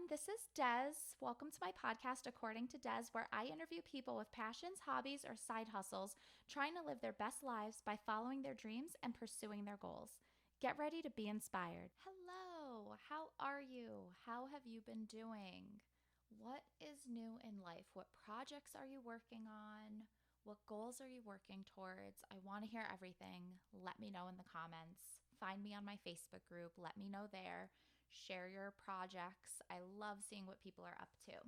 This is Des. Welcome to my podcast, According to Des, where I interview people with passions, hobbies, or side hustles trying to live their best lives by following their dreams and pursuing their goals. Get ready to be inspired. Hello, how are you? How have you been doing? What is new in life? What projects are you working on? What goals are you working towards? I want to hear everything. Let me know in the comments. Find me on my Facebook group. Let me know there. Share your projects. I love seeing what people are up to.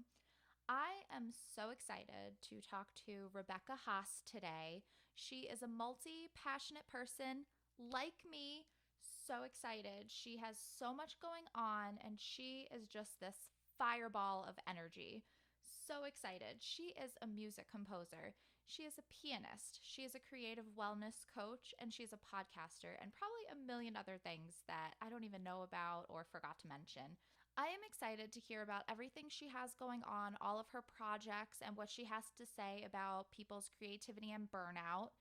I am so excited to talk to Rebecca Haas today. She is a multi-passionate person like me. So excited. She has so much going on and she is just this fireball of energy. So excited. She is a music composer. She is a pianist. She is a creative wellness coach, and she's a podcaster, and probably a million other things that I don't even know about or forgot to mention. I am excited to hear about everything she has going on, all of her projects, and what she has to say about people's creativity and burnout,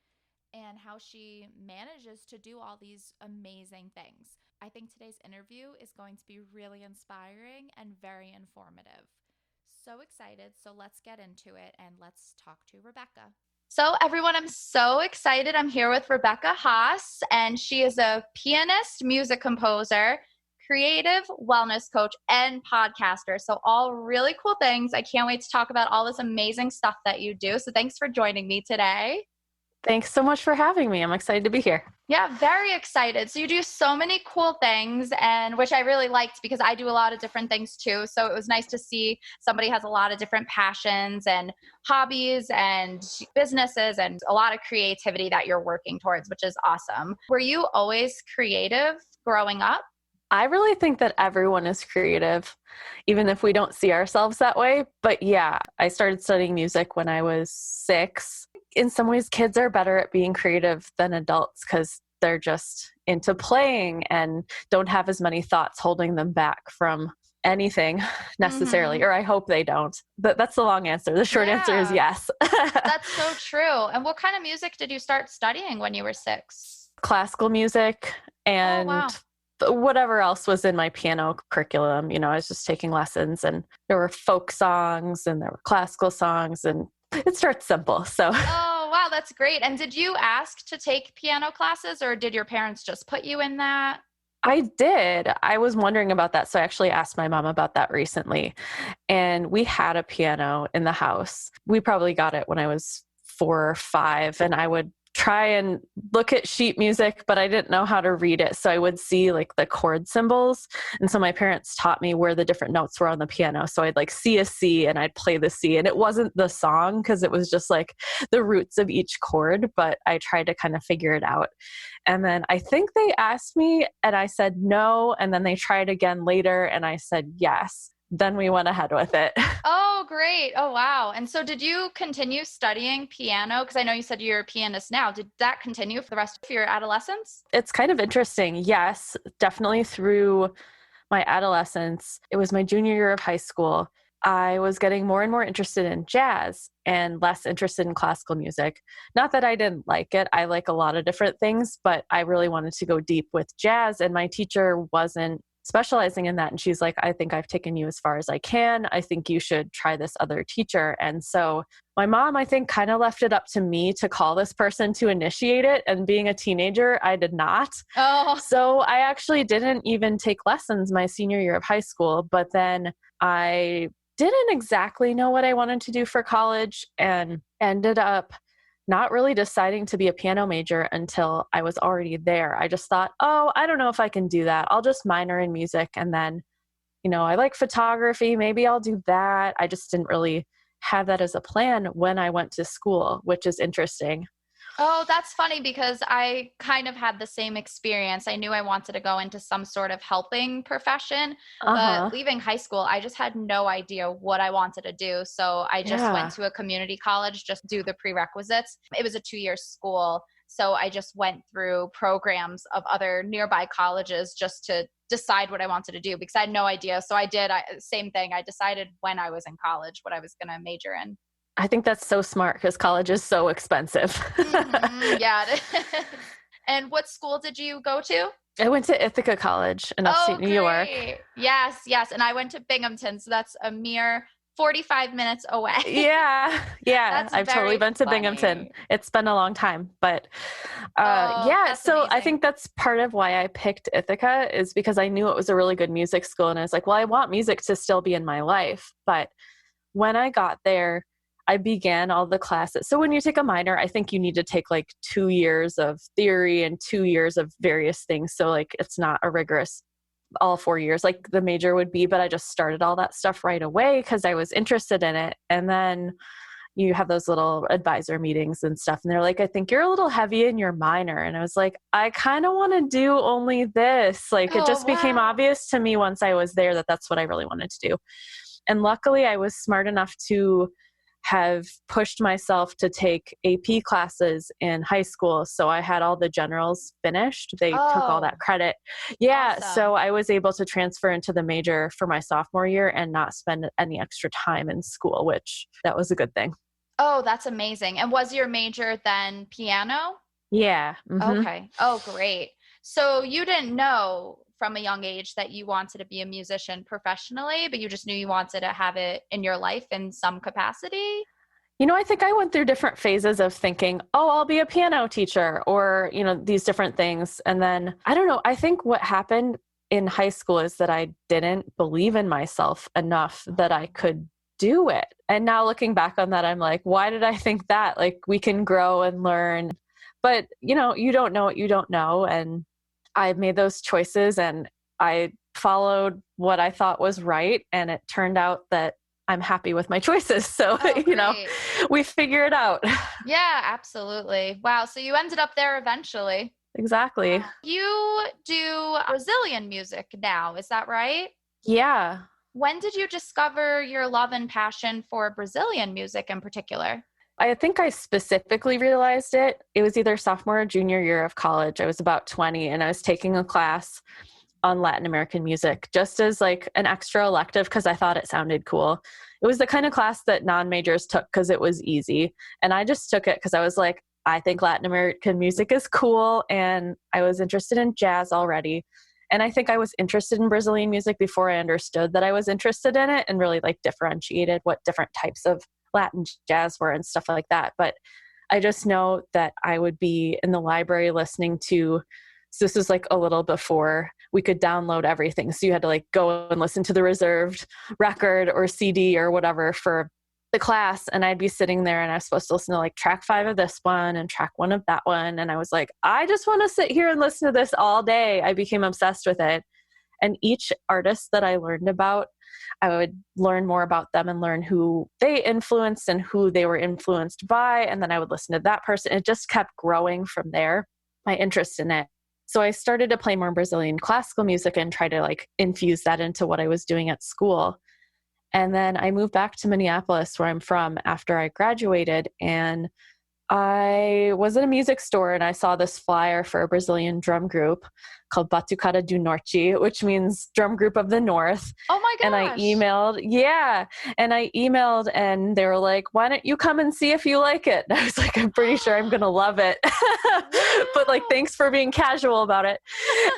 and how she manages to do all these amazing things. I think today's interview is going to be really inspiring and very informative. So excited. So let's get into it and let's talk to Rebecca. So everyone, I'm so excited. I'm here with Rebecca Haas, and she is a pianist, music composer, creative wellness coach, and podcaster. So all really cool things. I can't wait to talk about all this amazing stuff that you do. So thanks for joining me today. Thanks so much for having me. I'm excited to be here. Yeah, very excited. So you do so many cool things, and which I really liked because I do a lot of different things too. So it was nice to see somebody has a lot of different passions and hobbies and businesses and a lot of creativity that you're working towards, which is awesome. Were you always creative growing up? I really think that everyone is creative, even if we don't see ourselves that way. But yeah, I started studying music when I was 6. In some ways, kids are better at being creative than adults because they're just into playing and don't have as many thoughts holding them back from anything necessarily, or I hope they don't. But that's the long answer. The short answer is yes. That's so true. And what kind of music did you start studying when you were 6? Classical music and whatever else was in my piano curriculum. You know, I was just taking lessons, and there were folk songs and there were classical songs, and it starts simple. So. Oh, wow. That's great. And did you ask to take piano classes, or did your parents just put you in that? I did. I was wondering about that. So I actually asked my mom about that recently. And we had a piano in the house. We probably got it when I was 4 or 5, and I would try and look at sheet music, but I didn't know how to read it. So I would see like the chord symbols. And so my parents taught me where the different notes were on the piano. So I'd like see a C and I'd play the C, and it wasn't the song because it was just like the roots of each chord, but I tried to kind of figure it out. And then I think they asked me and I said no. And then they tried again later and I said yes. Then we went ahead with it. Oh, great. Oh, wow. And so did you continue studying piano? Because I know you said you're a pianist now. Did that continue for the rest of your adolescence? It's kind of interesting. Yes, definitely through my adolescence. It was my junior year of high school. I was getting more and more interested in jazz and less interested in classical music. Not that I didn't like it. I like a lot of different things, but I really wanted to go deep with jazz, and my teacher wasn't specializing in that. And she's like, I think I've taken you as far as I can. I think you should try this other teacher. And so my mom, I think, kind of left it up to me to call this person to initiate it. And being a teenager, I did not. Oh. So I actually didn't even take lessons my senior year of high school. But then I didn't exactly know what I wanted to do for college and ended up not really deciding to be a piano major until I was already there. I just thought, oh, I don't know if I can do that. I'll just minor in music. And then, you know, I like photography. Maybe I'll do that. I just didn't really have that as a plan when I went to school, which is interesting. Oh, that's funny because I kind of had the same experience. I knew I wanted to go into some sort of helping profession, but leaving high school, I just had no idea what I wanted to do. So I just went to a community college, just do the prerequisites. It was a 2-year school. So I just went through programs of other nearby colleges just to decide what I wanted to do because I had no idea. So same thing. I decided when I was in college what I was going to major in. I think that's so smart because college is so expensive. Yeah. And what school did you go to? I went to Ithaca College in upstate Oh, New York. great. Yes, yes. And I went to Binghamton, so that's a mere 45 minutes away. Yeah. That's I've totally very been to Binghamton. funny. It's been a long time, but Oh, yeah. that's So I amazing. think that's part of why I picked Ithaca is because I knew it was a really good music school. And I was like, well, I want music to still be in my life. But when I got there, I began all the classes. So when you take a minor, I think you need to take like 2 years of theory and 2 years of various things. So like it's not a rigorous all 4 years like the major would be, but I just started all that stuff right away because I was interested in it. And then you have those little advisor meetings and stuff. And they're like, I think you're a little heavy in your minor. And I was like, I kind of want to do only this. Like it Oh, just became wow. obvious to me once I was there that that's what I really wanted to do. And luckily I was smart enough to have pushed myself to take AP classes in high school. So I had all the generals finished. They took all that Oh, credit. Yeah. So awesome. I was able to transfer into the major for my sophomore year and not spend any extra time in school, which that was a good thing. Oh, that's amazing. And was your major then piano? Yeah. Mm-hmm. Okay. Oh, great. So you didn't know from a young age that you wanted to be a musician professionally, but you just knew you wanted to have it in your life in some capacity? I think I went through different phases of thinking, oh, I'll be a piano teacher or, these different things. And then I don't know, I think what happened in high school is that I didn't believe in myself enough that I could do it. And now looking back on that, I'm like, why did I think that? Like we can grow and learn. But, you don't know what you don't know. And I made those choices and I followed what I thought was right. And it turned out that I'm happy with my choices. So, Oh, great. we figure it out. Yeah, absolutely. Wow. So you ended up there eventually. Exactly. You do Brazilian music now, is that right? Yeah. When did you discover your love and passion for Brazilian music in particular? I think I specifically realized it. It was either sophomore or junior year of college. I was about 20 and I was taking a class on Latin American music just as like an extra elective because I thought it sounded cool. It was the kind of class that non-majors took because it was easy. And I just took it because I was like, I think Latin American music is cool. And I was interested in jazz already. And I think I was interested in Brazilian music before I understood that I was interested in it and really like differentiated what different types of Latin jazz were and stuff like that. But I just know that I would be in the library listening to, so this was like a little before we could download everything. So you had to like go and listen to the reserved record or CD or whatever for the class. And I'd be sitting there and I was supposed to listen to like track 5 of this one and track 1 of that one. And I was like, I just want to sit here and listen to this all day. I became obsessed with it. And each artist that I learned about, I would learn more about them and learn who they influenced and who they were influenced by. And then I would listen to that person. It just kept growing from there, my interest in it. So I started to play more Brazilian classical music and try to like infuse that into what I was doing at school. And then I moved back to Minneapolis, where I'm from, after I graduated. And I was at a music store and I saw this flyer for a Brazilian drum group called Batucada do Norte, which means drum group of the North. Oh my And I gosh. emailed, and they were like, why don't you come and see if you like it? And I was like, I'm pretty sure I'm going to love it. But like, Wow. thanks for being casual about it.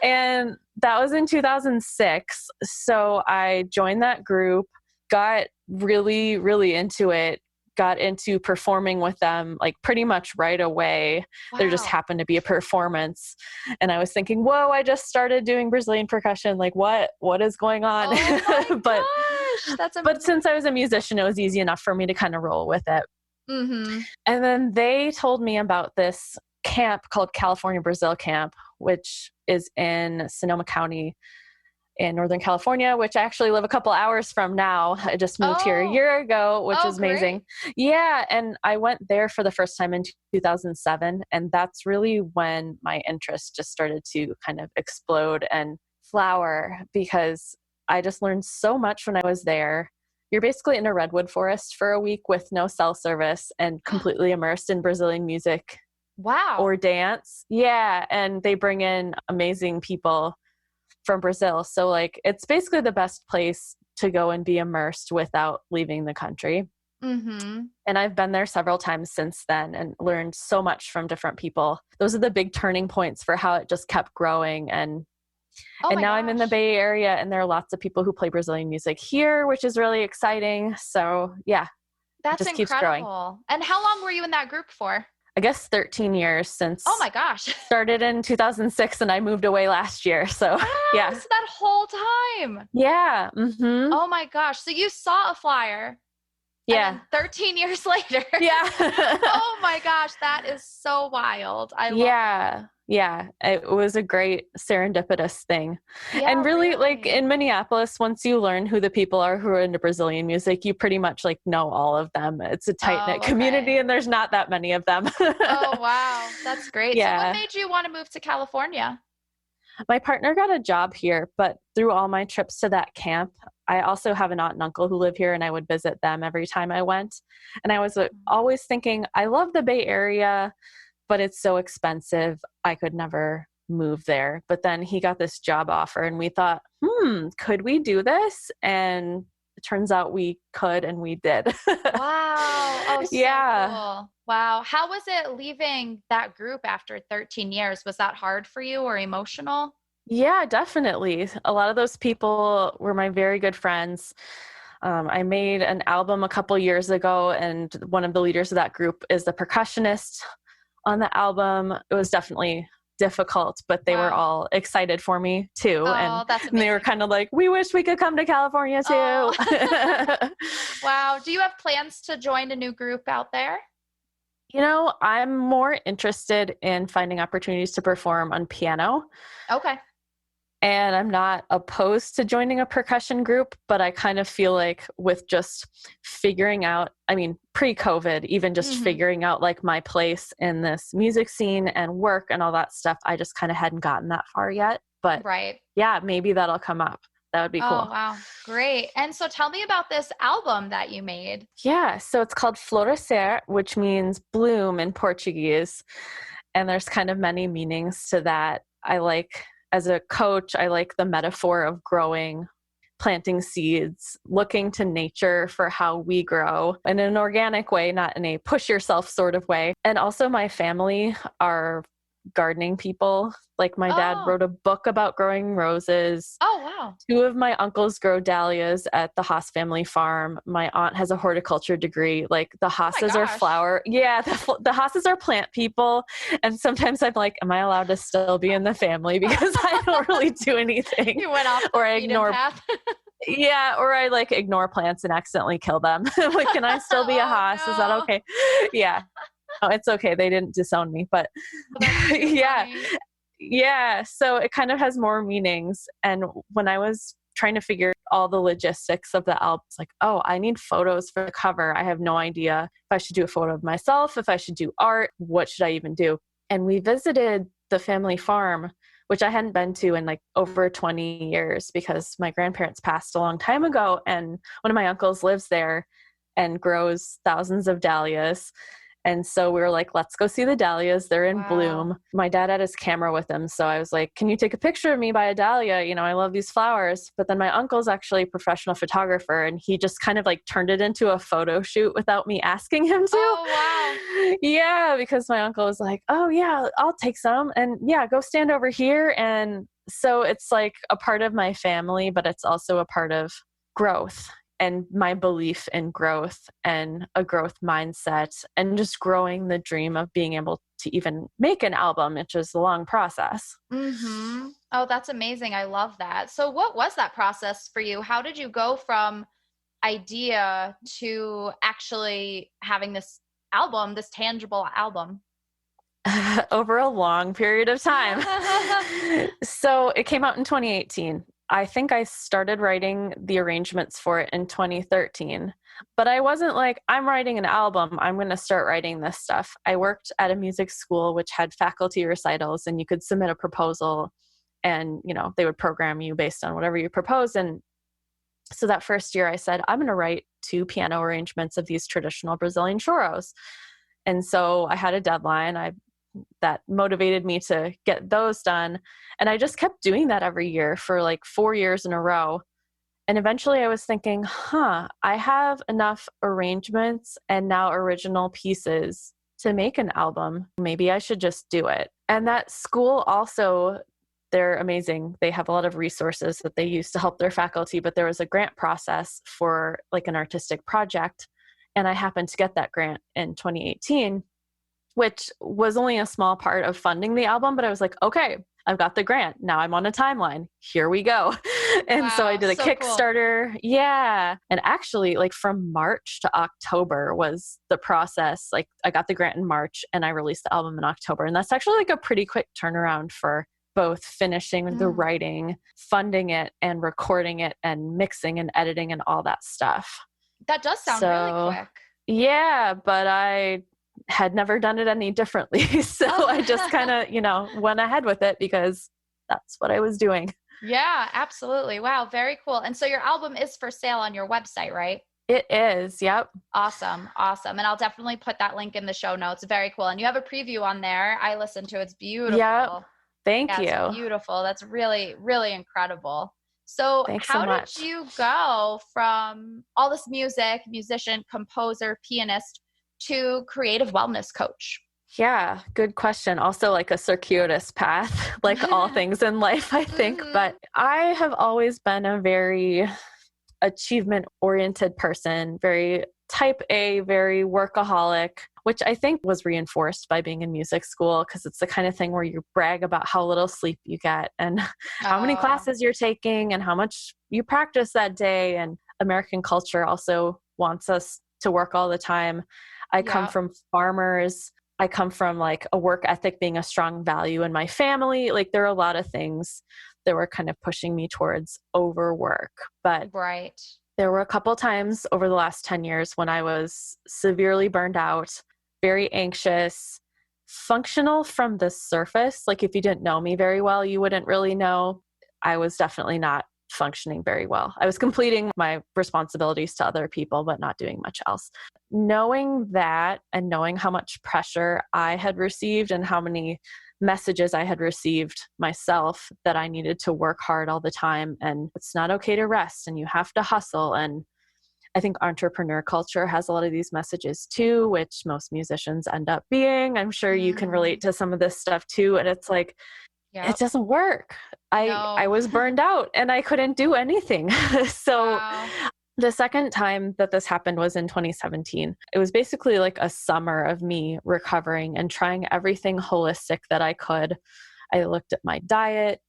And that was in 2006. So I joined that group, got really, really into it, got into performing with them like pretty much right away. There just Wow. happened to be a performance. And I was thinking, whoa, I just started doing Brazilian percussion. Like what is going on? Oh my but gosh. That's but amazing. since I was a musician, it was easy enough for me to kind of roll with it. Mm-hmm. And then they told me about this camp called California Brazil Camp, which is in Sonoma County in Northern California, which I actually live a couple hours from now. I just moved here a Oh, year ago, which oh, is great. amazing. Yeah. And I went there for the first time in 2007. And that's really when my interest just started to kind of explode and flower because I just learned so much when I was there. You're basically in a redwood forest for a week with no cell service and completely immersed in Brazilian music Wow. or dance. Yeah. And they bring in amazing people from Brazil. So like it's basically the best place to go and be immersed without leaving the country. Mm-hmm. And I've been there several times since then and learned so much from different people. Those are the big turning points for how it just kept growing and Oh And my now I'm in the gosh. Bay Area, and there are lots of people who play Brazilian music here, which is really exciting. So yeah, it That's just keeps growing. incredible. And how long were you in that group for? I guess 13 years Oh since my gosh. started in 2006 and I moved away last year. So Wow, yeah. so that whole time. Yeah. Mm-hmm. Oh my gosh. So you saw a flyer and Yeah. then 13 years later. Yeah. Oh my gosh, that is so wild. I love that. Yeah. Yeah. It was a great serendipitous thing. Yeah, And really, like really. in Minneapolis, once you learn who the people are who are into Brazilian music, you pretty much like know all of them. It's a tight knit Oh, okay. community and there's not that many of them. Oh, wow. That's great. So what Yeah. made you want to move to California? My partner got a job here, but through all my trips to that camp, I also have an aunt and uncle who live here, and I would visit them every time I went. And I was always thinking, I love the Bay Area, but it's so expensive. I could never move there. But then he got this job offer, and we thought, could we do this? And it turns out we could, and we did. Wow. Oh, so Yeah. cool. Wow. How was it leaving that group after 13 years? Was that hard for you or emotional? Yeah, definitely. A lot of those people were my very good friends. I made an album a couple years ago, and one of the leaders of that group is the percussionist on the album. It was definitely difficult, but they were Wow. all excited for me too. Oh, that's And they were amazing. kind of like, we wish we could come to California too. Oh, wow. Do you have plans to join a new group out there? I'm more interested in finding opportunities to perform on piano. Okay. And I'm not opposed to joining a percussion group, but I kind of feel like with just figuring out, pre-COVID, even just Hmm. figuring out like my place in this music scene and work and all that stuff, I just kind of hadn't gotten that far yet. But Right. yeah, maybe that'll come up. That would be Oh, cool. wow. Great. And so tell me about this album that you made. Yeah, so it's called Florescer, which means bloom in Portuguese. And there's kind of many meanings to that. As a coach, I like the metaphor of growing, planting seeds, looking to nature for how we grow in an organic way, not in a push yourself sort of way. And also my family are gardening people. Like my dad Oh, wrote a book about growing roses. oh, wow. Two of my uncles grow dahlias at the Haas family farm. My aunt has a horticulture degree. Like the Oh my Haas's are gosh. flower. Yeah, the Haas's are plant people. And sometimes I'm like, am I allowed to still be in the family? Because I don't really do anything. You went off the Or I beaten ignore, path. yeah, or I like ignore plants and accidentally kill them. Like, can I still be a Oh Haas? Is that no. okay? Yeah. Oh, it's okay. They didn't disown me, but Oh, that's too yeah. funny. Yeah, so it kind of has more meanings. And when I was trying to figure all the logistics of the album, it's like, oh, I need photos for the cover. I have no idea if I should do a photo of myself, if I should do art, what should I even do? And we visited the family farm, which I hadn't been to in like over 20 years because my grandparents passed a long time ago. And one of my uncles lives there and grows thousands of dahlias. And so we were like, let's go see the dahlias. They're in Wow. bloom. My dad had his camera with him. So I was like, can you take a picture of me by a dahlia? I love these flowers. But then my uncle's actually a professional photographer, and he just kind of like turned it into a photo shoot without me asking him to. Oh, wow. Yeah, because my uncle was like, oh, yeah, I'll take some. And yeah, go stand over here. And so it's like a part of my family, but it's also a part of growth and my belief in growth and a growth mindset and just growing the dream of being able to even make an album, which is a long process. Mm-hmm. Oh, that's amazing. I love that. So what was that process for you? How did you go from idea to actually having this album, this tangible album? Over a long period of time. So it came out in 2018. I think I started writing the arrangements for it in 2013, but I wasn't like, I'm writing an album, I'm going to start writing this stuff. I worked at a music school which had faculty recitals, and you could submit a proposal and, they would program you based on whatever you proposed. And so that first year I said, I'm going to write 2 piano arrangements of these traditional Brazilian choros. And so I had a deadline. That motivated me to get those done. And I just kept doing that every year for like 4 years in a row. And eventually I was thinking, I have enough arrangements and now original pieces to make an album. Maybe I should just do it. And that school also They're amazing. They have a lot of resources that they use to help their faculty, but there was a grant process for like an artistic project. And I happened to get that grant in 2018, which was only a small part of funding the album, but I was like, okay, I've got the grant. Now I'm on a timeline. Here we go. And so I Wow, did a so cool. Kickstarter. Yeah. And actually, like from March to October was the process. Like I got the grant in March and I released the album in October. And that's actually like a pretty quick turnaround for both finishing the writing, funding it, and recording it, and mixing and editing and all that stuff. That does sound really quick. Yeah, but I had never done it any differently. So I just kind of, went ahead with it because that's what I was doing. Yeah, absolutely. Wow. Very cool. And so your album is for sale on your website, right? It is. Yep. Awesome. Awesome. And I'll definitely put that link in the show notes. Very cool. And you have a preview on there. I listened to it. It's beautiful. Yep. Thank you. It's beautiful. That's really, really incredible. So Thanks how so much. did you go from all this music, musician, composer, pianist, to creative wellness coach? Yeah, good question. Also like a circuitous path, like all things in life, I think. But I have always been a very achievement-oriented person, very type A, very workaholic, which I think was reinforced by being in music school, because it's the kind of thing where you brag about how little sleep you get and how many classes you're taking and how much you practice that day. And American culture also wants us to work all the time. I come from farmers. I come from like a work ethic being a strong value in my family. Like there are a lot of things that were kind of pushing me towards overwork. But there were a couple times over the last 10 years when I was severely burned out, very anxious, functional from the surface. Like if you didn't know me very well, you wouldn't really know. I was definitely not functioning very well. I was completing my responsibilities to other people, but not doing much else. Knowing that and knowing how much pressure I had received and how many messages I had received myself that I needed to work hard all the time and it's not okay to rest and you have to hustle. And I think entrepreneur culture has a lot of these messages too, which most musicians end up being. I'm sure you can relate to some of this stuff too. And it's like, it doesn't work. I was burned out and I couldn't do anything. So the second time that this happened was in 2017. It was basically like a summer of me recovering and trying everything holistic that I could. I looked at my diet.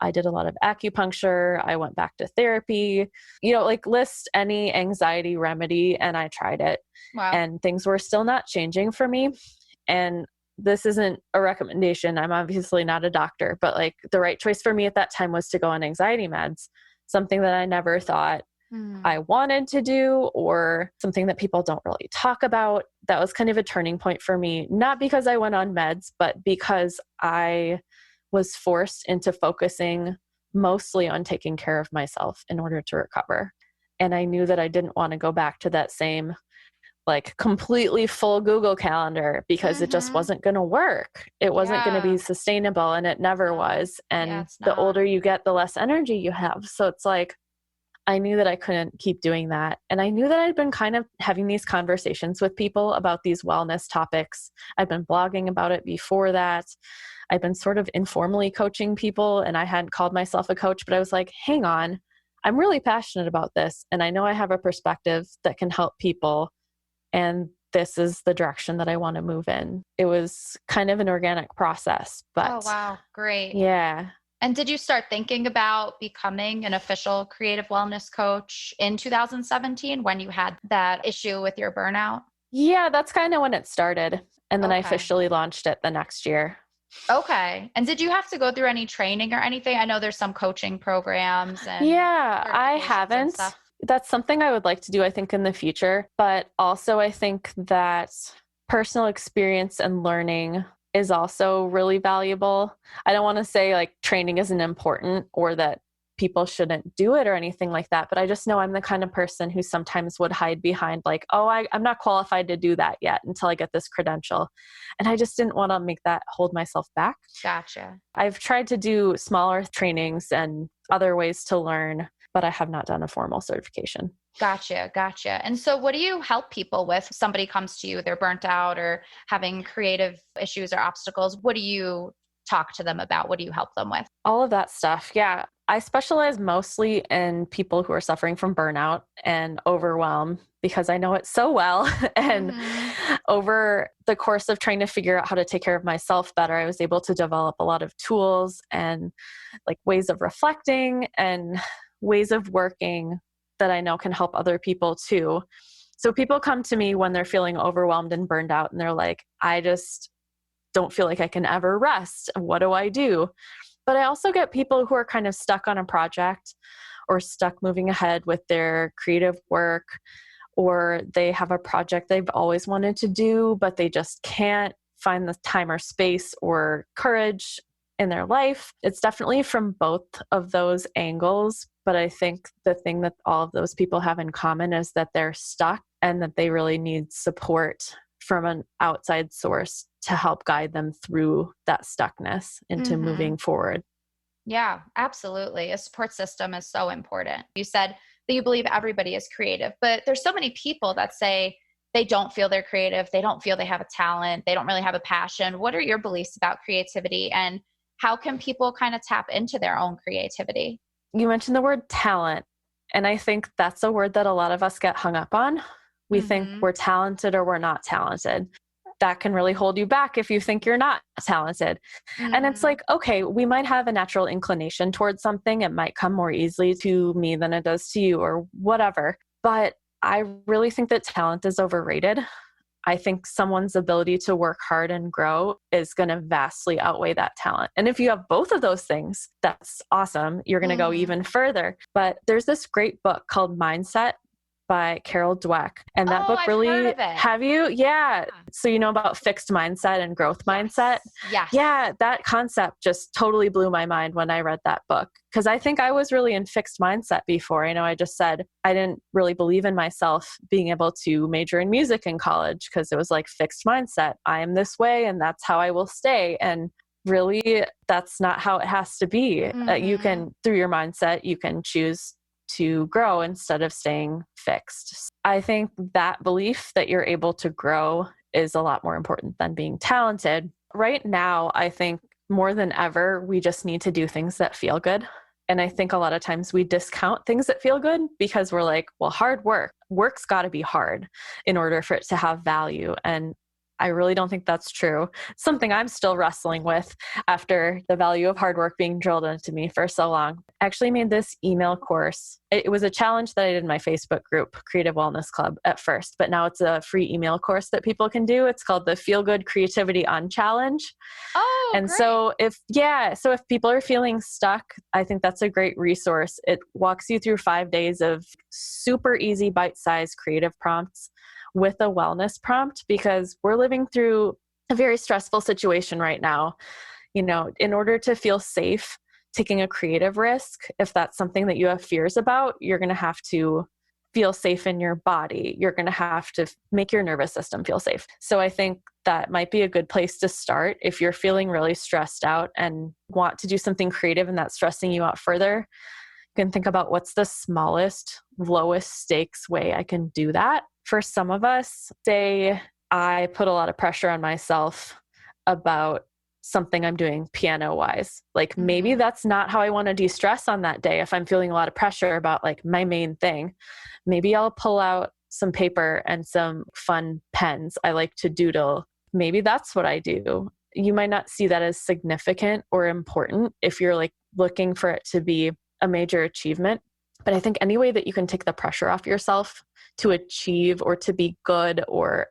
I did a lot of acupuncture. I went back to therapy, like list any anxiety remedy, and I tried it. And things were still not changing for me. And this isn't a recommendation. I'm obviously not a doctor, but like the right choice for me at that time was to go on anxiety meds, something that I never thought I wanted to do or something that people don't really talk about. That was kind of a turning point for me, not because I went on meds, but because I was forced into focusing mostly on taking care of myself in order to recover. And I knew that I didn't want to go back to that same like completely full Google Calendar because it just wasn't going to work. It wasn't going to be sustainable and it never was. And the older you get, the less energy you have. So it's like, I knew that I couldn't keep doing that. And I knew that I'd been kind of having these conversations with people about these wellness topics. I'd been blogging about it before that. I'd been sort of informally coaching people and I hadn't called myself a coach, but I was like, hang on, I'm really passionate about this. And I know I have a perspective that can help people. And this is the direction that I want to move in. It was kind of an organic process, but oh, wow. Great. Yeah. And did you start thinking about becoming an official creative wellness coach in 2017 when you had that issue with your burnout? Yeah, that's kind of when it started. And then I officially launched it the next year. Okay. And did you have to go through any training or anything? I know there's some coaching programs and I haven't. That's something I would like to do, I think, in the future. But also I think that personal experience and learning is also really valuable. I don't want to say like training isn't important or that people shouldn't do it or anything like that. But I just know I'm the kind of person who sometimes would hide behind like, oh, I'm not qualified to do that yet until I get this credential. And I just didn't want to make that hold myself back. Gotcha. I've tried to do smaller trainings and other ways to learn, but I have not done a formal certification. Gotcha. And so what do you help people with? If somebody comes to you, they're burnt out or having creative issues or obstacles. What do you talk to them about? What do you help them with? All of that stuff. Yeah. I specialize mostly in people who are suffering from burnout and overwhelm because I know it so well. And over the course of trying to figure out how to take care of myself better, I was able to develop a lot of tools and like ways of reflecting and ways of working that I know can help other people too. So people come to me when they're feeling overwhelmed and burned out and they're like, I just don't feel like I can ever rest. What do I do? But I also get people who are kind of stuck on a project or stuck moving ahead with their creative work, or they have a project they've always wanted to do, but they just can't find the time or space or courage in their life. It's definitely from both of those angles. But I think the thing that all of those people have in common is that they're stuck and that they really need support from an outside source to help guide them through that stuckness into moving forward. Yeah, absolutely. A support system is so important. You said that you believe everybody is creative, but there's so many people that say they don't feel they're creative. They don't feel they have a talent. They don't really have a passion. What are your beliefs about creativity, and how can people kind of tap into their own creativity? You mentioned the word talent, and I think that's a word that a lot of us get hung up on. We think we're talented or we're not talented. That can really hold you back if you think you're not talented. And it's like, okay, we might have a natural inclination towards something. It might come more easily to me than it does to you or whatever. But I really think that talent is overrated. I think someone's ability to work hard and grow is going to vastly outweigh that talent. And if you have both of those things, that's awesome. You're going to go even further. But there's this great book called Mindset by Dweck. And that book really, I've heard of it. Have you? Yeah. So you know about fixed mindset and growth mindset? Yes. Yeah. That concept just totally blew my mind when I read that book. Because I think I was really in fixed mindset before. I know I just said I didn't really believe in myself being able to major in music in college because it was like fixed mindset. I am this way and that's how I will stay. And really, that's not how it has to be. You can, through your mindset, you can choose to grow instead of staying fixed. I think that belief that you're able to grow is a lot more important than being talented. Right now, I think more than ever, we just need to do things that feel good. And I think a lot of times we discount things that feel good because we're like, well, work's got to be hard in order for it to have value. And I really don't think that's true. It's something I'm still wrestling with after the value of hard work being drilled into me for so long. I actually made this email course. It was a challenge that I did in my Facebook group, Creative Wellness Club, at first, but now it's a free email course that people can do. It's called the Feel Good Creativity On Challenge. Oh, and great. so if people are feeling stuck, I think that's a great resource. It walks you through 5 days of super easy, bite-sized creative prompts with a wellness prompt, because we're living through a very stressful situation right now. You know, in order to feel safe taking a creative risk, if that's something that you have fears about, you're going to have to feel safe in your body. You're going to have to make your nervous system feel safe. So I think that might be a good place to start if you're feeling really stressed out and want to do something creative and that's stressing you out further. You can think about what's the smallest, lowest stakes way I can do that. For some of us, say I put a lot of pressure on myself about something I'm doing piano wise. Like maybe that's not how I want to de-stress on that day. If I'm feeling a lot of pressure about like my main thing, maybe I'll pull out some paper and some fun pens. I like to doodle. Maybe that's what I do. You might not see that as significant or important if you're like looking for it to be a major achievement. But I think any way that you can take the pressure off yourself to achieve or to be good or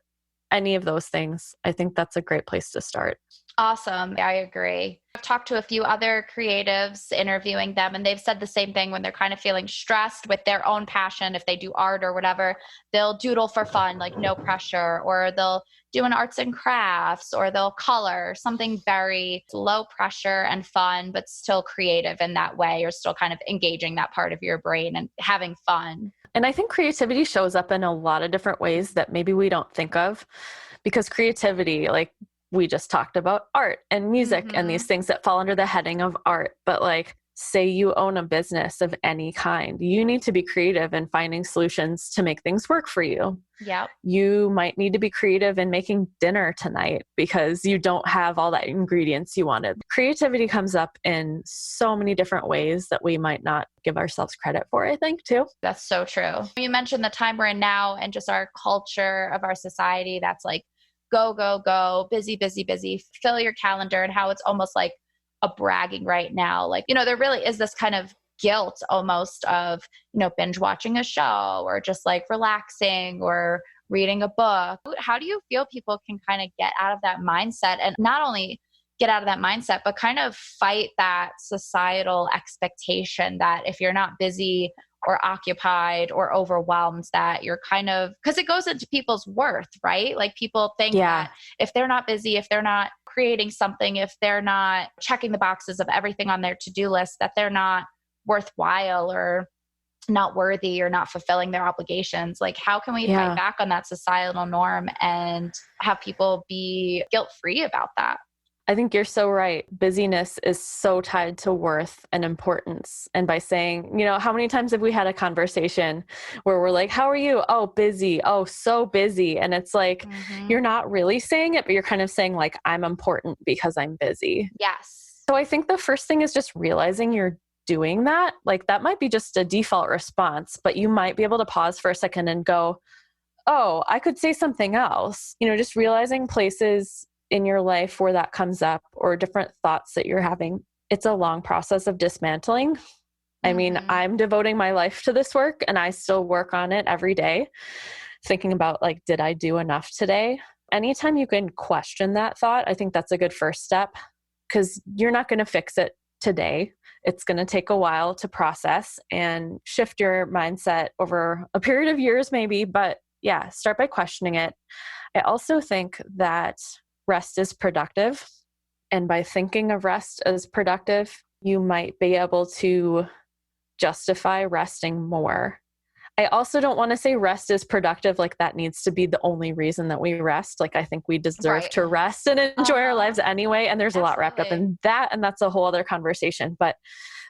any of those things, I think that's a great place to start. Awesome. I agree. I've talked to a few other creatives, interviewing them, and they've said the same thing when they're kind of feeling stressed with their own passion. If they do art or whatever, they'll doodle for fun, like no pressure, or they'll do an arts and crafts, or they'll color something very low pressure and fun, but still creative in that way. You're still kind of engaging that part of your brain and having fun. And I think creativity shows up in a lot of different ways that maybe we don't think of, because creativity, like we just talked about art and music and these things that fall under the heading of art, but like say you own a business of any kind, you need to be creative in finding solutions to make things work for you. Yep. You might need to be creative in making dinner tonight because you don't have all the ingredients you wanted. Creativity comes up in so many different ways that we might not give ourselves credit for, I think, too. That's so true. You mentioned the time we're in now and just our culture of our society that's like, go, go, go, busy, busy, busy, fill your calendar, and how it's almost like a bragging right now. Like, there really is this kind of guilt almost of, binge watching a show or just like relaxing or reading a book. How do you feel people can kind of get out of that mindset, and not only get out of that mindset, but kind of fight that societal expectation that if you're not busy or occupied or overwhelmed, that you're kind of, because it goes into people's worth, right? Like people think that if they're not busy, if they're not creating something, if they're not checking the boxes of everything on their to-do list, that they're not worthwhile or not worthy or not fulfilling their obligations. Like, how can we fight back on that societal norm and have people be guilt-free about that? I think you're so right. Busyness is so tied to worth and importance. And by saying, how many times have we had a conversation where we're like, how are you? Oh, busy. Oh, so busy. And it's like, you're not really saying it, but you're kind of saying like, I'm important because I'm busy. Yes. So I think the first thing is just realizing you're doing that. Like that might be just a default response, but you might be able to pause for a second and go, oh, I could say something else. Just realizing places in your life where that comes up or different thoughts that you're having. It's a long process of dismantling. I mean, I'm devoting my life to this work and I still work on it every day, thinking about like, did I do enough today? Anytime you can question that thought, I think that's a good first step, because you're not going to fix it today. It's going to take a while to process and shift your mindset over a period of years maybe, but yeah, start by questioning it. I also think that rest is productive. And by thinking of rest as productive, you might be able to justify resting more. I also don't want to say rest is productive, like that needs to be the only reason that we rest. Like I think we deserve to rest and enjoy our lives anyway. And there's a lot wrapped up in that. And that's a whole other conversation. But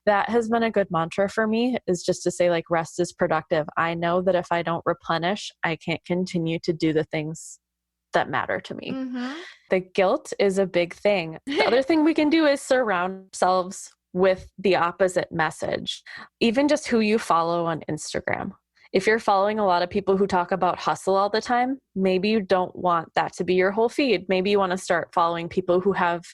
that has been a good mantra for me, is just to say like rest is productive. I know that if I don't replenish, I can't continue to do the things that matter to me. The guilt is a big thing. The other thing we can do is surround ourselves with the opposite message. Even just who you follow on Instagram. If you're following a lot of people who talk about hustle all the time, maybe you don't want that to be your whole feed. Maybe you want to start following people who have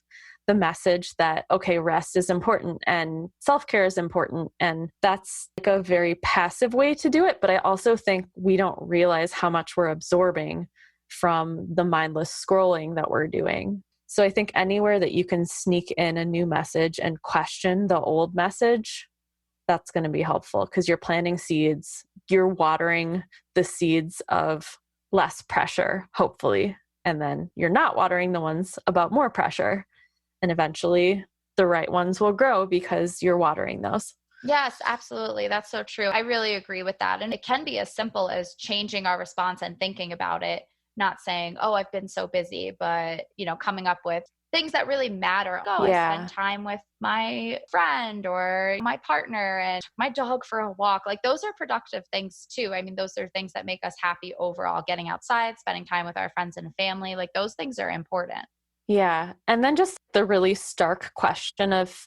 the message that, okay, rest is important and self-care is important. And that's like a very passive way to do it. But I also think we don't realize how much we're absorbing from the mindless scrolling that we're doing. So I think anywhere that you can sneak in a new message and question the old message, that's going to be helpful, because you're planting seeds, you're watering the seeds of less pressure, hopefully. And then you're not watering the ones about more pressure. And eventually the right ones will grow because you're watering those. Yes, absolutely. That's so true. I really agree with that. And it can be as simple as changing our response and thinking about it, not saying, oh, I've been so busy, but, coming up with things that really matter. Oh, I spend time with my friend or my partner and my dog for a walk. Like those are productive things too. I mean, those are things that make us happy overall. Getting outside, spending time with our friends and family, like those things are important. Yeah. And then just the really stark question of,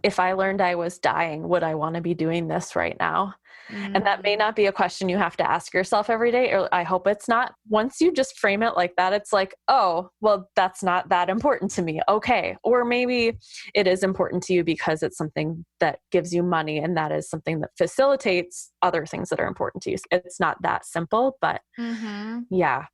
if I learned I was dying, would I want to be doing this right now? And that may not be a question you have to ask yourself every day, or I hope it's not. Once you just frame it like that, it's like, oh, well, that's not that important to me. Okay. Or maybe it is important to you because it's something that gives you money, and that is something that facilitates other things that are important to you. It's not that simple, but yeah.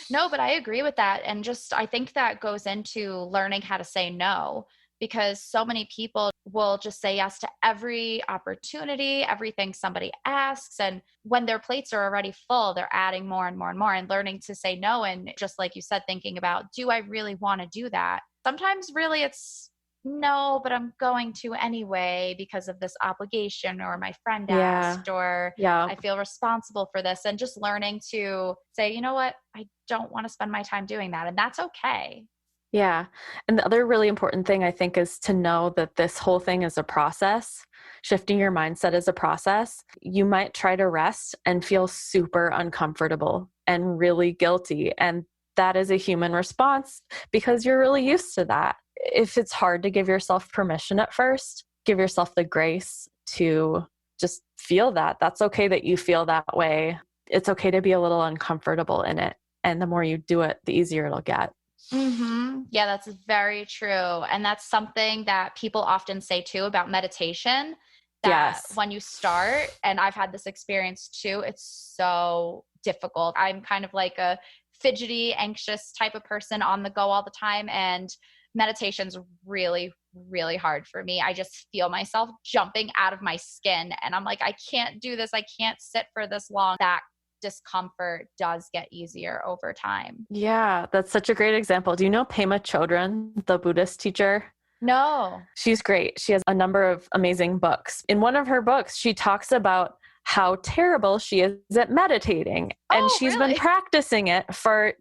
No, but I agree with that. And just, I think that goes into learning how to say no, because so many people will just say yes to every opportunity, everything somebody asks. And when their plates are already full, they're adding more and more and more, and learning to say no. And just like you said, thinking about, do I really want to do that? Sometimes really it's no, but I'm going to anyway because of this obligation, or my friend asked, or I feel responsible for this. And just learning to say, you know what, I don't want to spend my time doing that. And that's okay. Yeah. And the other really important thing I think is to know that this whole thing is a process. Shifting your mindset is a process. You might try to rest and feel super uncomfortable and really guilty. And that is a human response because you're really used to that. If it's hard to give yourself permission at first, give yourself the grace to just feel that. That's okay that you feel that way. It's okay to be a little uncomfortable in it. And the more you do it, the easier it'll get. Yeah, that's very true. And that's something that people often say too about meditation, that Yes. when you start, and I've had this experience too, it's so difficult. I'm kind of like a fidgety, anxious type of person on the go all the time. And meditation's really, really hard for me. I just feel myself jumping out of my skin. And I'm like, I can't do this. I can't sit for this long. That discomfort does get easier over time. Yeah, that's such a great example. Do you know Pema Chodron, the Buddhist teacher? No. She's great. She has a number of amazing books. In one of her books, she talks about how terrible she is at meditating. And Oh, she's been really? practicing it for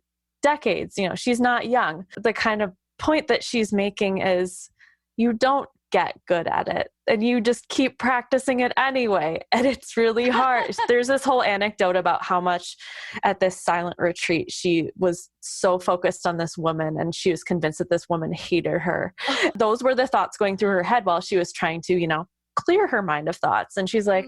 decades. You know, she's not young. The kind of point that she's making is you don't get good at it and you just keep practicing it anyway. And it's really hard. There's this whole anecdote about how much at this silent retreat, she was so focused on this woman and she was convinced that this woman hated her. Those were the thoughts going through her head while she was trying to, clear her mind of thoughts. And she's like,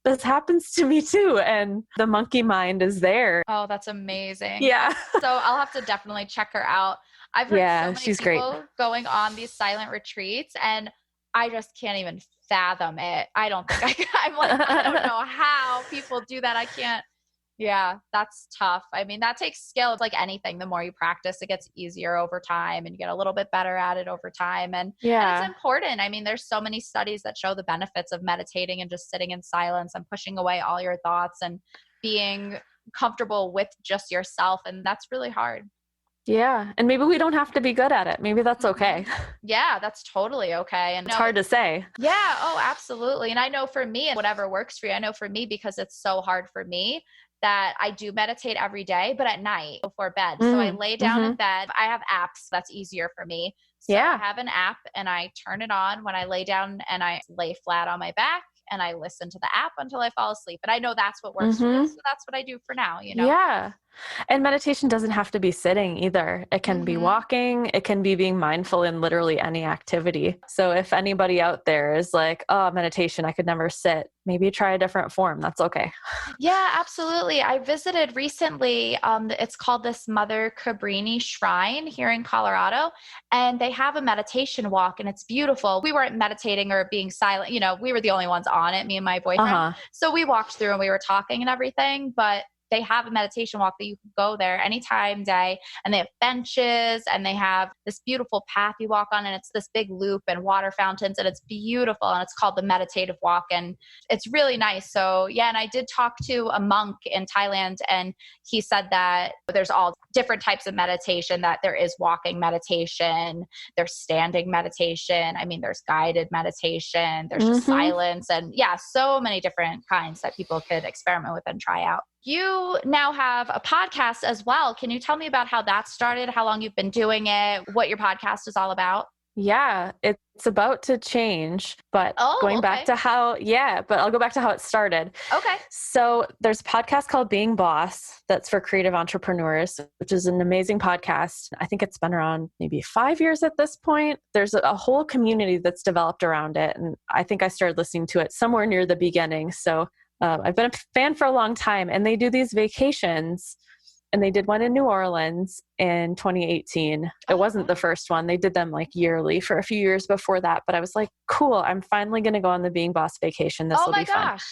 this happens to me too. And the monkey mind is there. Oh, that's amazing. Yeah. So I'll have to definitely check her out. I've heard so many she's people great. going on these silent retreats, and I just can't even fathom it. I don't think I'm like, I don't know how people do that. I can't. Yeah, that's tough. I mean, that takes skill. It's like anything. The more you practice, it gets easier over time and you get a little bit better at it over time. And it's important. I mean, there's so many studies that show the benefits of meditating and just sitting in silence and pushing away all your thoughts and being comfortable with just yourself. And that's really hard. Yeah. And maybe we don't have to be good at it. Maybe that's okay. Yeah, that's totally okay. And it's hard to say. Yeah. Oh, absolutely. And I know for me, whatever works for you, I know for me, because it's so hard for me, that I do meditate every day, but at night before bed. So I lay down in bed. I have apps that's easier for me. So I have an app and I turn it on when I lay down and I lay flat on my back and I listen to the app until I fall asleep. And I know that's what works for me. So that's what I do for now, Yeah. And meditation doesn't have to be sitting either. It can be walking. It can be being mindful in literally any activity. So if anybody out there is like, oh, meditation, I could never sit, maybe try a different form. That's okay. Yeah, absolutely. I visited recently. It's called this Mother Cabrini Shrine here in Colorado, and they have a meditation walk and it's beautiful. We weren't meditating or being silent. We were the only ones on it, me and my boyfriend. So we walked through and we were talking and everything, but they have a meditation walk that you can go there anytime day, and they have benches and they have this beautiful path you walk on, and it's this big loop and water fountains, and it's beautiful, and it's called the meditative walk, and it's really nice. So yeah, and I did talk to a monk in Thailand, and he said that there's all different types of meditation, that there is walking meditation, there's standing meditation, I mean there's guided meditation, there's just silence, and yeah, so many different kinds that people could experiment with and try out. You now have a podcast as well. Can you tell me about how that started, how long you've been doing it, what your podcast is all about? Yeah, it's about to change, but back to but I'll go back to how it started. Okay. So there's a podcast called Being Boss that's for creative entrepreneurs, which is an amazing podcast. I think it's been around maybe 5 years at this point. There's a whole community that's developed around it. And I think I started listening to it somewhere near the beginning. So I've been a fan for a long time, and they do these vacations, and they did one in New Orleans in 2018. It wasn't the first one. They did them like yearly for a few years before that, but I was like, cool, I'm finally going to go on the Being Boss vacation. This will be fun. Oh my gosh.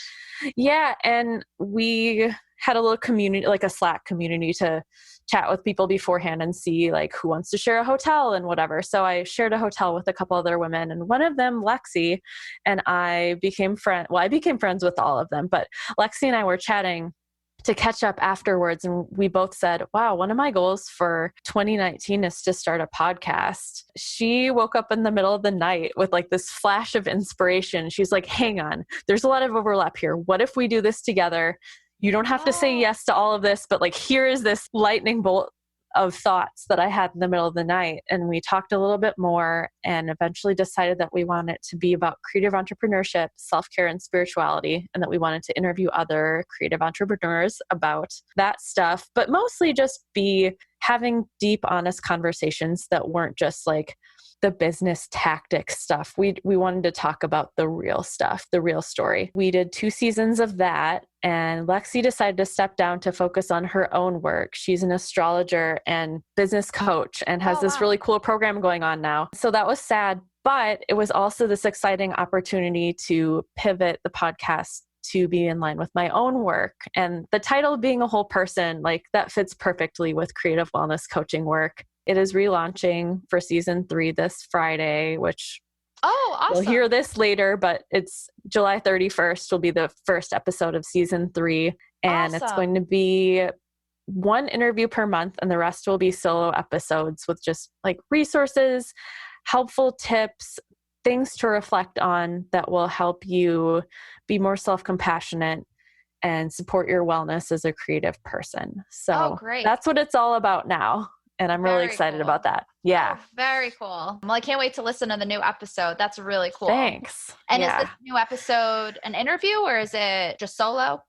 Yeah. And we had a little community, like a Slack community, to chat with people beforehand and see like who wants to share a hotel and whatever. So I shared a hotel with a couple other women, and one of them, Lexi, and I became friends. Well, I became friends with all of them, but Lexi and I were chatting to catch up afterwards. And we both said, wow, one of my goals for 2019 is to start a podcast. She woke up in the middle of the night with like this flash of inspiration. She's like, hang on, there's a lot of overlap here. What if we do this together? You don't have to say yes to all of this, but like, here is this lightning bolt of thoughts that I had in the middle of the night. And we talked a little bit more and eventually decided that we wanted it to be about creative entrepreneurship, self-care, and spirituality, and that we wanted to interview other creative entrepreneurs about that stuff, but mostly just be having deep, honest conversations that weren't just like the business tactics stuff. We wanted to talk about the real stuff, the real story. We did 2 seasons of that, and Lexi decided to step down to focus on her own work. She's an astrologer and business coach and has this really cool program going on now. So that was sad, but it was also this exciting opportunity to pivot the podcast to be in line with my own work. And the title being a whole person, like that fits perfectly with creative wellness coaching work. It is relaunching for season 3 this Friday, which awesome. You'll hear this later, but it's July 31st will be the first episode of season 3. And It's going to be 1 interview per month, and the rest will be solo episodes with just like resources, helpful tips, things to reflect on that will help you be more self-compassionate and support your wellness as a creative person. So that's what it's all about now. And I'm really excited about that. Yeah. Oh, very cool. Well, I can't wait to listen to the new episode. That's really cool. Thanks. And is this new episode an interview or is it just solo?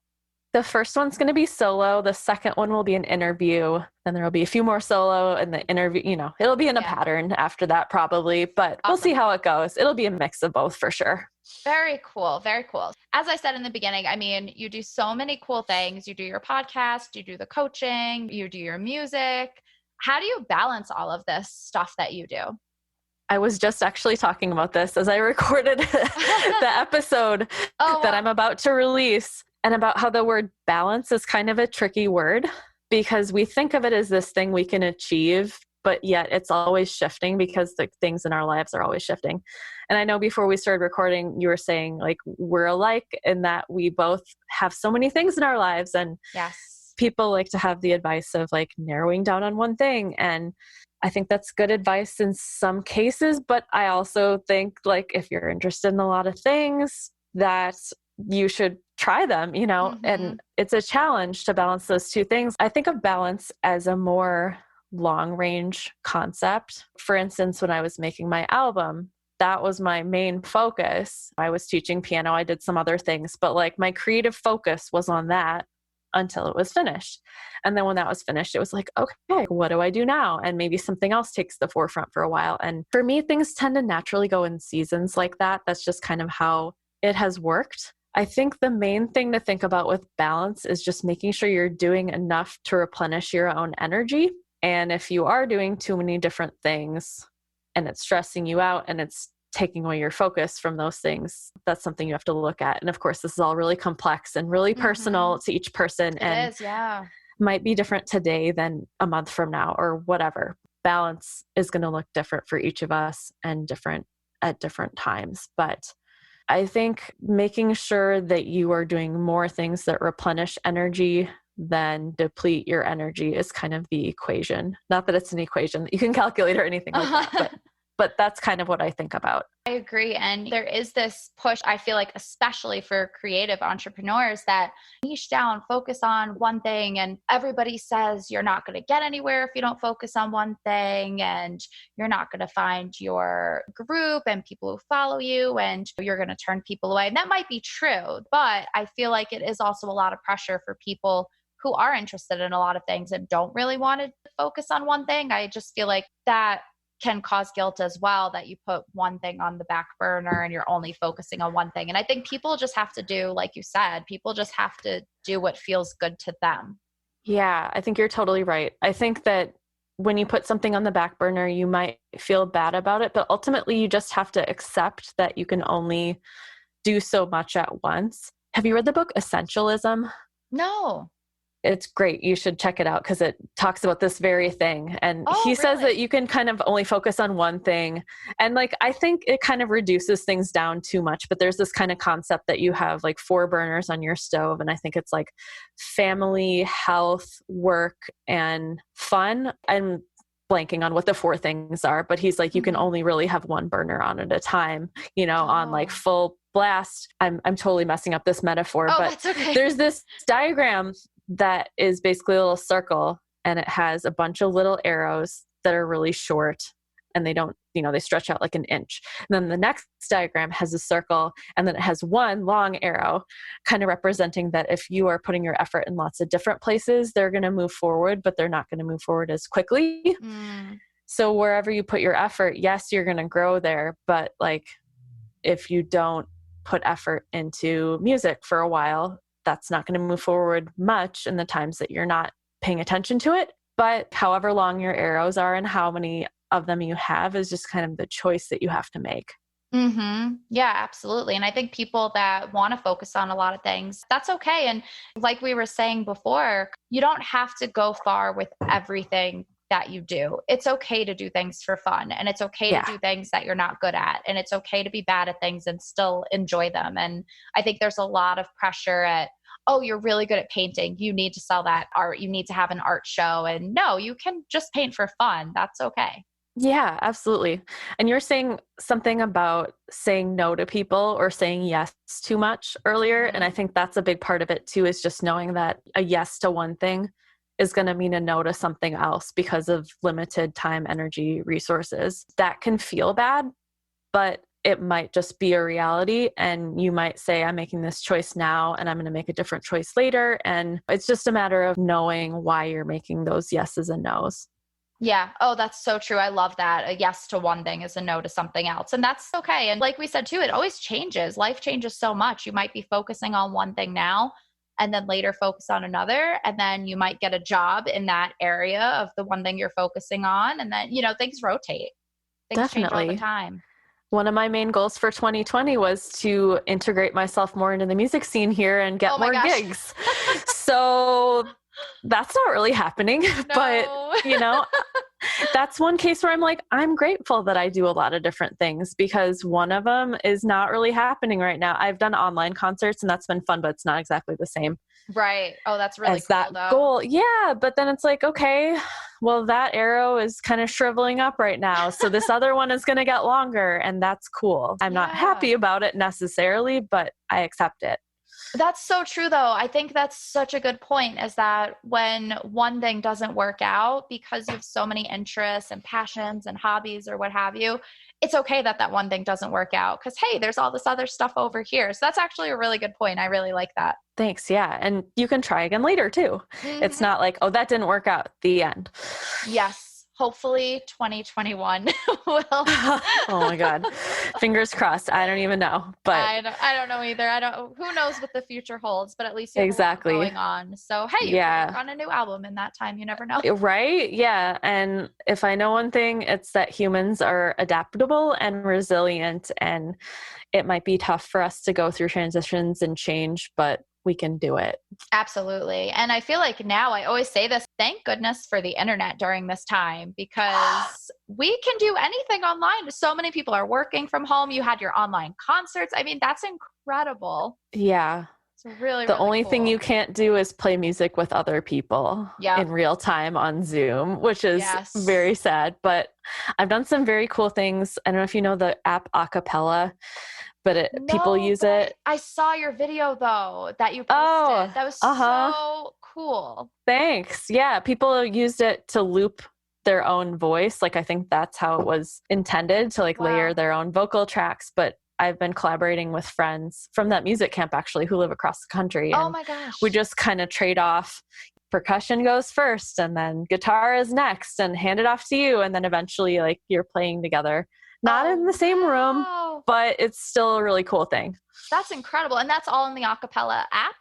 The first one's going to be solo. The second one will be an interview. Then there will be a few more solo, and the interview, it'll be in a pattern after that probably, but we'll see how it goes. It'll be a mix of both for sure. Very cool. Very cool. As I said in the beginning, I mean, you do so many cool things. You do your podcast, you do the coaching, you do your music. How do you balance all of this stuff that you do? I was just actually talking about this as I recorded the episode that I'm about to release, and about how the word balance is kind of a tricky word because we think of it as this thing we can achieve, but yet it's always shifting because the things in our lives are always shifting. And I know before we started recording, you were saying like we're alike in that we both have so many things in our lives, and people like to have the advice of like narrowing down on one thing. And I think that's good advice in some cases, but I also think like if you're interested in a lot of things that you should try them, and it's a challenge to balance those two things. I think of balance as a more long range concept. For instance, when I was making my album, that was my main focus. I was teaching piano. I did some other things, but like my creative focus was on that until it was finished. And then when that was finished, it was like, okay, what do I do now? And maybe something else takes the forefront for a while. And for me, things tend to naturally go in seasons like that. That's just kind of how it has worked. I think the main thing to think about with balance is just making sure you're doing enough to replenish your own energy. And if you are doing too many different things and it's stressing you out and it's taking away your focus from those things, that's something you have to look at. And of course, this is all really complex and really personal to each person. It is, might be different today than a month from now or whatever. Balance is going to look different for each of us and different at different times. But I think making sure that you are doing more things that replenish energy than deplete your energy is kind of the equation. Not that it's an equation that you can calculate or anything like that, but that's kind of what I think about. I agree. And there is this push, I feel like, especially for creative entrepreneurs, that niche down, focus on one thing. And everybody says you're not going to get anywhere if you don't focus on one thing. And you're not going to find your group and people who follow you, and you're going to turn people away. And that might be true, but I feel like it is also a lot of pressure for people who are interested in a lot of things and don't really want to focus on one thing. I just feel like that can cause guilt as well, that you put one thing on the back burner and you're only focusing on one thing. And I think people just have to do, like you said, people just have to do what feels good to them. Yeah, I think you're totally right. I think that when you put something on the back burner, you might feel bad about it, but ultimately you just have to accept that you can only do so much at once. Have you read the book Essentialism? No. It's great. You should check it out because it talks about this very thing. And he says that you can kind of only focus on one thing. And like, I think it kind of reduces things down too much, but there's this kind of concept that you have like 4 burners on your stove. And I think it's like family, health, work, and fun. I'm blanking on what the 4 things are, but he's like, you can only really have one burner on at a time, on like full blast. I'm totally messing up this metaphor, but that's okay. There's this diagram that is basically a little circle, and it has a bunch of little arrows that are really short and they don't, they stretch out like an inch. And then the next diagram has a circle, and then it has one long arrow kind of representing that if you are putting your effort in lots of different places, they're going to move forward, but they're not going to move forward as quickly. So wherever you put your effort, yes, you're going to grow there. But like, if you don't put effort into music for a while, that's not going to move forward much in the times that you're not paying attention to it. But however long your arrows are and how many of them you have is just kind of the choice that you have to make. Yeah, absolutely. And I think people that want to focus on a lot of things, that's okay. And like we were saying before, you don't have to go far with everything that you do. It's okay to do things for fun, and it's okay to do things that you're not good at, and it's okay to be bad at things and still enjoy them. And I think there's a lot of pressure at, oh, you're really good at painting, you need to sell that art, you need to have an art show. And no, you can just paint for fun. That's okay. Yeah, absolutely. And you're saying something about saying no to people or saying yes too much earlier. And I think that's a big part of it too, is just knowing that a yes to one thing is going to mean a no to something else because of limited time, energy, resources. That can feel bad, but it might just be a reality. And you might say, I'm making this choice now and I'm going to make a different choice later. And it's just a matter of knowing why you're making those yeses and nos. Yeah. Oh, that's so true. I love that. A yes to one thing is a no to something else. And that's okay. And like we said too, it always changes. Life changes so much. You might be focusing on one thing now and then later focus on another. And then you might get a job in that area of the one thing you're focusing on. And then, things rotate. Things change all the time. One of my main goals for 2020 was to integrate myself more into the music scene here and get more gigs. So that's not really happening, but that's one case where I'm like, I'm grateful that I do a lot of different things because one of them is not really happening right now. I've done online concerts and that's been fun, but it's not exactly the same. Right. Oh, that's really cool, that though. Goal. Yeah. But then it's like, okay, well, that arrow is kind of shriveling up right now. So this other one is going to get longer, and that's cool. I'm not happy about it necessarily, but I accept it. That's so true, though. I think that's such a good point, is that when one thing doesn't work out because you have so many interests and passions and hobbies or what have you, it's okay that that one thing doesn't work out because, hey, there's all this other stuff over here. So that's actually a really good point. I really like that. Thanks. Yeah. And you can try again later too. It's not like, oh, that didn't work out. The end. Yes. Hopefully 2021 will. Oh my God. Fingers crossed. I don't even know, but I don't know either. Who knows what the future holds, but at least you have a lot going on. So, hey, you can work on a new album in that time. You never know. Right. Yeah. And if I know one thing, it's that humans are adaptable and resilient, and it might be tough for us to go through transitions and change, but we can do it. Absolutely. And I feel like now I always say this, thank goodness for the internet during this time, because we can do anything online. So many people are working from home. You had your online concerts. I mean, that's incredible. Yeah. It's really, the only thing you can't do is play music with other people in real time on Zoom, which is very sad. But I've done some very cool things. I don't know if you know the app Acapella, but people use it. I saw your video though that you posted. That was so cool. Thanks. Yeah. People used it to loop their own voice. Like, I think that's how it was intended, to layer their own vocal tracks. But I've been collaborating with friends from that music camp actually who live across the country. Oh my gosh. We just kind of trade off. Percussion goes first and then guitar is next and hand it off to you. And then eventually you're playing together. Not in the same room, but it's still a really cool thing. That's incredible. And that's all in the Acapella app?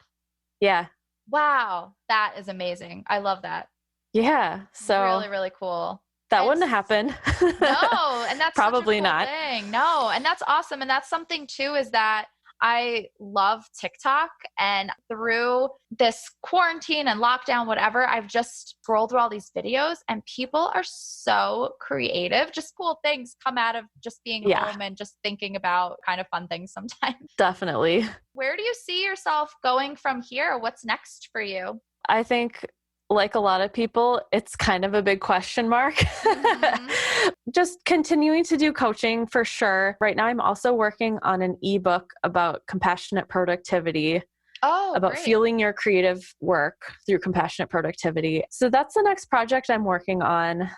Yeah. Wow. That is amazing. I love that. Yeah. So really, really cool. That wouldn't happen. No. And that's probably such a cool not. thing. No. And that's awesome. And that's something too, is that I love TikTok, and through this quarantine and lockdown, whatever, I've just scrolled through all these videos and people are so creative. Just cool things come out of just being home and just thinking about kind of fun things sometimes. Definitely. Where do you see yourself going from here? What's next for you? I think, like a lot of people, it's kind of a big question mark. Just continuing to do coaching for sure. Right now, I'm also working on an ebook about compassionate productivity. Oh, about great. fueling your creative work through compassionate productivity. So that's the next project I'm working on.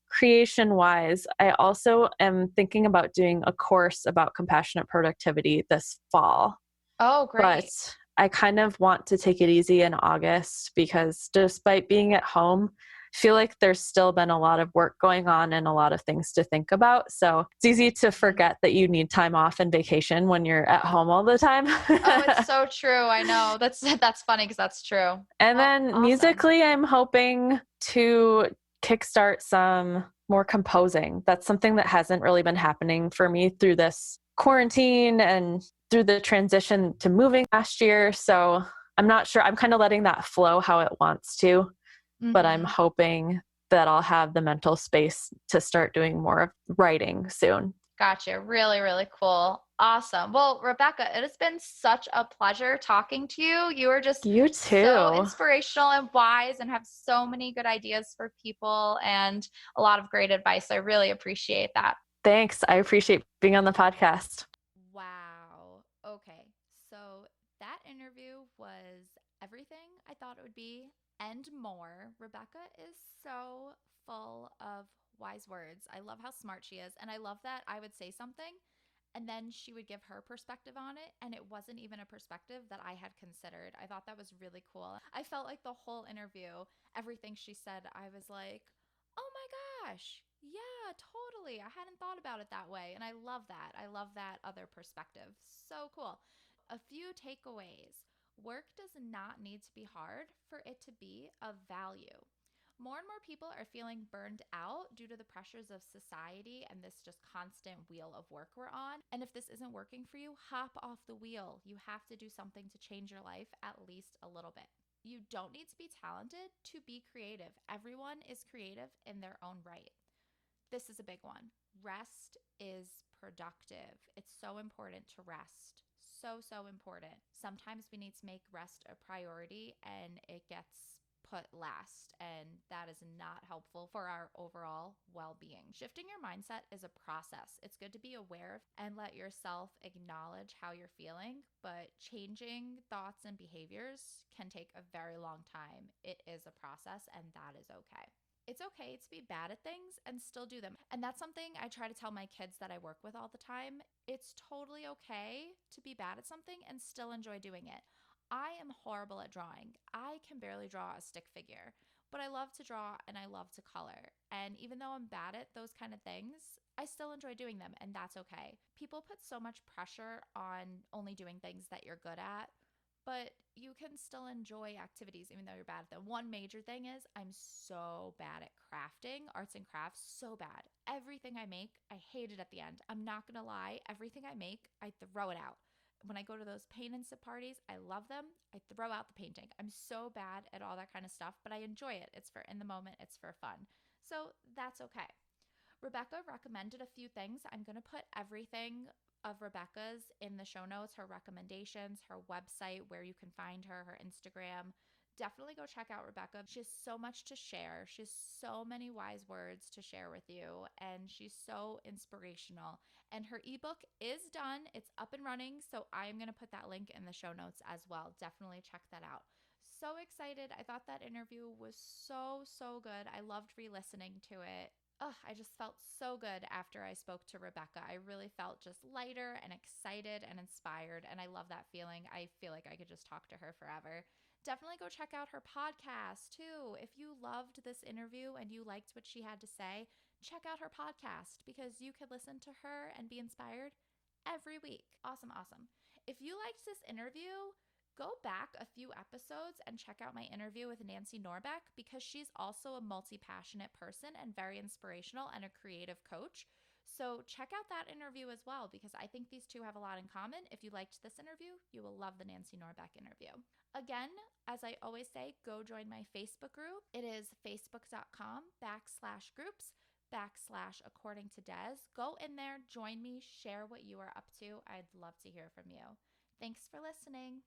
Creation wise, I also am thinking about doing a course about compassionate productivity this fall, Oh, but great. I kind of want to take it easy in August because despite being at home, I feel like there's still been a lot of work going on and a lot of things to think about. So it's easy to forget that you need time off and vacation when you're at home all the time. Oh, it's so true. I know. That's funny because that's true. And Well, then awesome. musically, I'm hoping to kickstart some more composing. That's something that hasn't really been happening for me through this quarantine and through the transition to moving last year. So I'm not sure. I'm kind of letting that flow how it wants to, but I'm Hmm. hoping that I'll have the mental space to start doing more writing soon. Gotcha. Really, really cool. Awesome. Well, Rebecca, it has been such a pleasure talking to you. You are just You so too. inspirational and wise and have so many good ideas for people and a lot of great advice. I really appreciate that. Thanks. I appreciate being on the podcast. Wow. Okay. So that interview was everything I thought it would be and more. Rebecca is so full of wise words. I love how smart she is. And I love that I would say something and then she would give her perspective on it. And it wasn't even a perspective that I had considered. I thought that was really cool. I felt like the whole interview, everything she said, I was like, oh my gosh, yeah, totally. I hadn't thought about it that way. And I love that. I love that other perspective. So cool. A few takeaways. Work does not need to be hard for it to be of value. More and more people are feeling burned out due to the pressures of society and this just constant wheel of work we're on. And if this isn't working for you, hop off the wheel. You have to do something to change your life at least a little bit. You don't need to be talented to be creative. Everyone is creative in their own right. This is a big one. Rest is productive. It's so important to rest. So, so important. Sometimes we need to make rest a priority and it gets put last, and that is not helpful for our overall well being. Shifting your mindset is a process. It's good to be aware of and let yourself acknowledge how you're feeling, but changing thoughts and behaviors can take a very long time. It is a process, and that is okay. It's okay to be bad at things and still do them. And that's something I try to tell my kids that I work with all the time. It's totally okay to be bad at something and still enjoy doing it. I am horrible at drawing. I can barely draw a stick figure, but I love to draw and I love to color. And even though I'm bad at those kind of things, I still enjoy doing them, and that's okay. People put so much pressure on only doing things that you're good at, but you can still enjoy activities even though you're bad at them. One major thing is I'm so bad at crafting, arts and crafts, so bad. Everything I make, I hate it at the end. I'm not gonna lie, everything I make, I throw it out. When I go to those paint and sip parties, I love them. I throw out the painting. I'm so bad at all that kind of stuff, but I enjoy it. It's for in the moment, it's for fun. So that's okay. Rebecca recommended a few things. I'm going to put everything of Rebecca's in the show notes, her recommendations, her website, where you can find her, her Instagram. Definitely go check out Rebecca. She has so much to share. She has so many wise words to share with you, and she's so inspirational. And her ebook is done, it's up and running. So I am going to put that link in the show notes as well. Definitely check that out. So excited. I thought that interview was so, so good. I loved re listening to it. I just felt so good after I spoke to Rebecca. I really felt just lighter and excited and inspired. And I love that feeling. I feel like I could just talk to her forever. Definitely go check out her podcast too. If you loved this interview and you liked what she had to say, check out her podcast because you can listen to her and be inspired every week. Awesome, awesome. If you liked this interview, go back a few episodes and check out my interview with Nancy Norbeck because she's also a multi-passionate person and very inspirational and a creative coach. So check out that interview as well because I think these two have a lot in common. If you liked this interview, you will love the Nancy Norbeck interview. Again, as I always say, go join my Facebook group. It is facebook.com/groups/according to Des. Go in there, join me, share what you are up to. I'd love to hear from you. Thanks for listening.